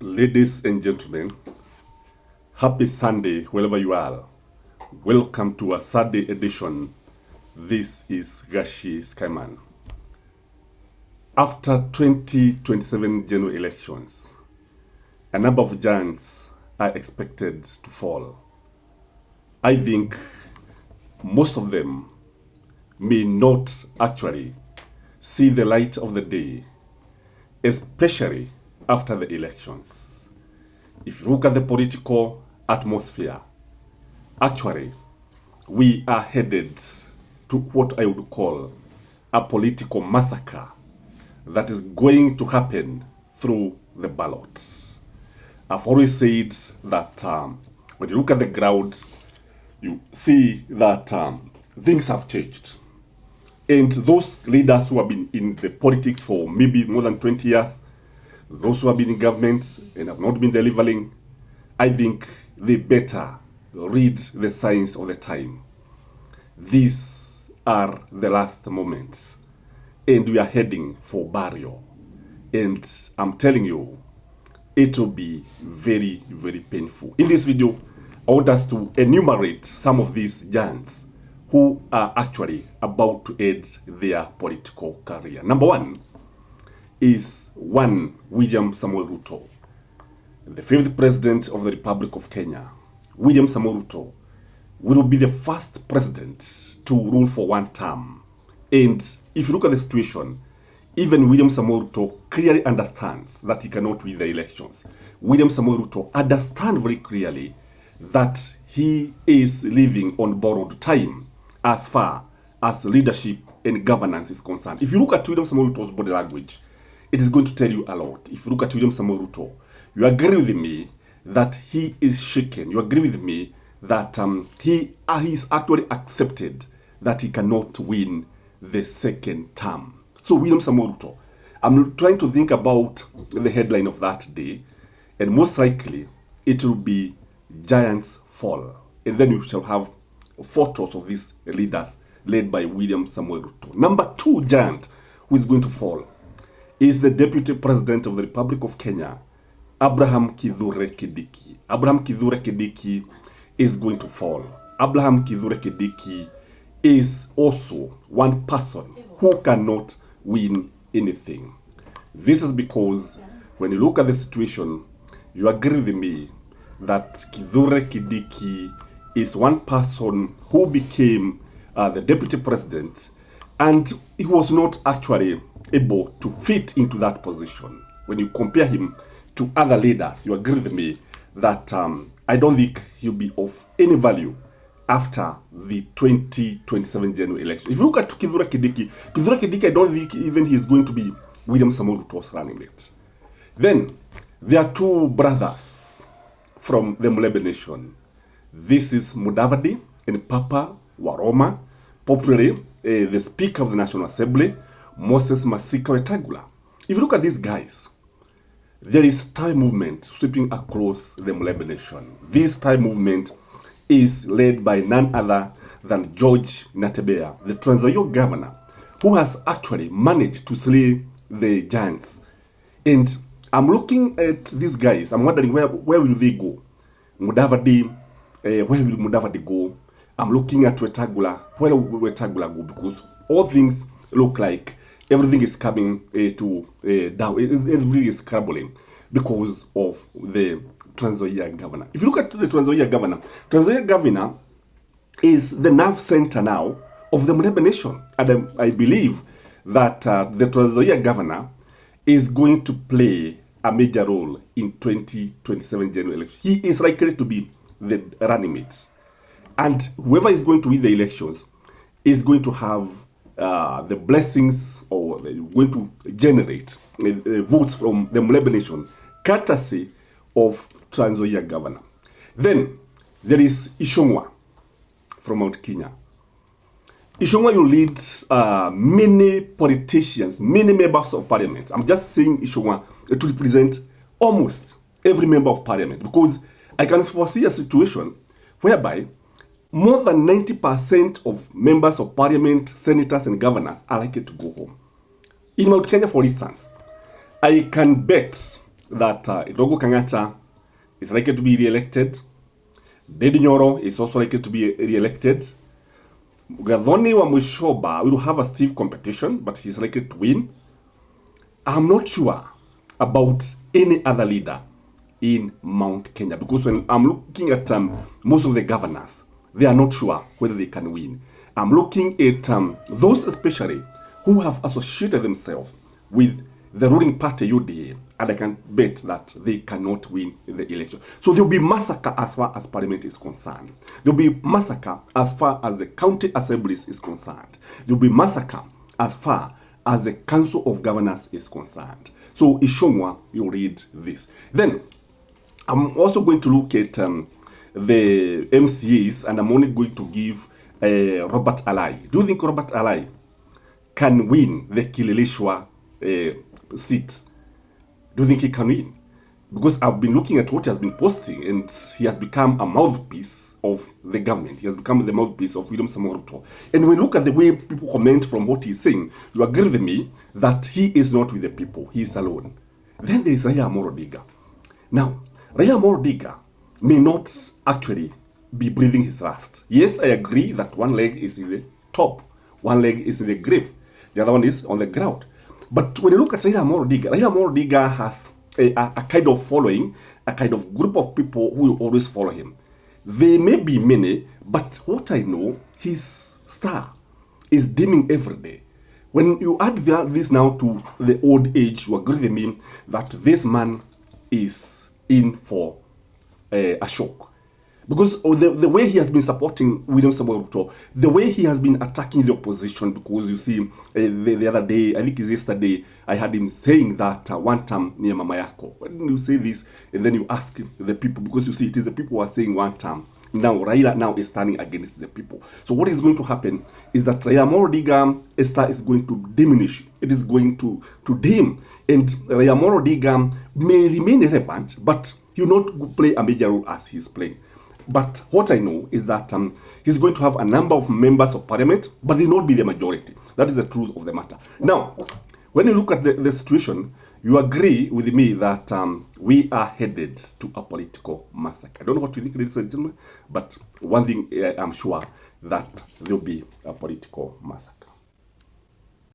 Ladies and gentlemen, happy Sunday wherever you are. Welcome to a Sunday edition. This is Gashi Skyman. After 2027 general elections, a number of giants are expected to fall. I think most of them may not actually see the light of the day, especially after the elections. If you look at the political atmosphere, actually, we are headed to what I would call a political massacre that is going to happen through the ballots. I've always said that when you look at the ground, you see that things have changed. And those leaders who have been in the politics for maybe more than 20 years, those who have been in government and have not been delivering, I think they better read the signs of the time. These are the last moments, and we are heading for burial. And I'm telling you, it will be very, very painful. In this video, I want us to enumerate some of these giants who are actually about to end their political career. Number one is William Samuel Ruto, the fifth president of the Republic of Kenya. William Samuel Ruto will be the first president to rule for one term. And if you look at the situation, even William Samuel Ruto clearly understands that he cannot win the elections. William Samuel Ruto understands very clearly that he is living on borrowed time as far as leadership and governance is concerned. If you look at William Samuel Ruto's body language, it is going to tell you a lot. If you look at William Samuel Ruto, you agree with me that he is shaken. You agree with me that he is actually accepted that he cannot win the second term. So William Samuel Ruto, I'm trying to think about the headline of that day, and most likely it will be Giants Fall. And then you shall have photos of these leaders led by William Samuel Ruto. Number two giant who is going to fall is the Deputy President of the Republic of Kenya, Abraham Kithure Kindiki. Abraham Kithure Kindiki is going to fall. Abraham Kithure Kindiki is also one person who cannot win anything. This is because when you look at the situation, you agree with me that Kithure Kindiki is one person who became the Deputy President, and he was not actually able to fit into that position. When you compare him to other leaders, you agree with me that I don't think he'll be of any value after the 2027 general election. If you look at Kithure Kindiki, I don't think even he's going to be William Samuel Ruto's running mate. Then there are two brothers from the Mulebe Nation. This is Mudavadi and Papa Waroma, popularly the Speaker of the National Assembly, Moses Masika Wetangula. If you look at these guys, there is time movement sweeping across the Mulebe Nation. This time movement is led by none other than George Natebea, the Trans Nzoia governor, who has actually managed to slay the giants. And I'm looking at these guys, I'm wondering where will they go? Mudavadi, where will Mudavadi go? I'm looking at Wetangula, where will Wetangula go? Because all things look like everything is coming to down, everything is crumbling because of the Trans Nzoia governor. If you look at the Trans Nzoia governor is the nerve center now of the Mulebe Nation. And I believe that the Trans Nzoia governor is going to play a major role in 2027 general election. He is likely to be the running mate. And whoever is going to win the elections is going to have the blessings, or going to generate votes from the Mulebe Nation, courtesy of Trans Nzoia governor. Then there is Ishongwa from Mount Kenya. Ishongwa will lead many politicians, many members of parliament. I'm just saying Ishongwa to represent almost every member of parliament, because I can foresee a situation whereby more than 90% of members of parliament, senators, and governors are likely to go home. In Mount Kenya, for instance, I can bet that Rogo Kangata is likely to be re-elected. Dedi Nyoro is also likely to be re-elected. Gathoni wa Mushoba will have a stiff competition, but he's likely to win. I'm not sure about any other leader in Mount Kenya, because when I'm looking at most of the governors, they are not sure whether they can win. I'm looking at those especially who have associated themselves with the ruling party UDA, and I can bet that they cannot win the election. So there will be massacre as far as Parliament is concerned. There will be massacre as far as the county assemblies is concerned. There will be massacre as far as the Council of Governors is concerned. So Ishongwa, you read this. Then I'm also going to look at the MCAs, and I'm only going to give Robert Alai. Do you think Robert Alai can win the Kileleshwa seat? Do you think he can win? Because I've been looking at what he has been posting, and he has become a mouthpiece of the government. He has become the mouthpiece of William Samoei Ruto. And when you look at the way people comment from what he's saying, you agree with me that he is not with the people. He is alone. Then there is Raila Amolo Odinga. Now, Raila Amolo Odinga may not actually be breathing his last. Yes, I agree that one leg is in the top, one leg is in the grave, the other one is on the ground. But when you look at Raila Amolo Odinga has a kind of following, a kind of group of people who will always follow him. They may be many, but what I know, his star is dimming every day. When you add this now to the old age, you agree with me that this man is in for a shock. Because the way he has been supporting William Samoei Ruto, the way he has been attacking the opposition, because you see, the other day, I think it's yesterday, I had him saying that one term near Mama Yako. When you say this, and then you ask the people, because you see, it is the people who are saying one term. Now, Raila now is standing against the people. So what is going to happen is that Raila Amolo Odinga's star is going to diminish. It is going to dim. And Raila Amolo Odinga may remain relevant, but he will not play a major role as he is playing. But what I know is that he's going to have a number of members of parliament, but they will not be the majority. That is the truth of the matter. Now, when you look at the situation, you agree with me that we are headed to a political massacre. I don't know what you think, ladies and gentlemen, but one thing I'm sure that there will be a political massacre.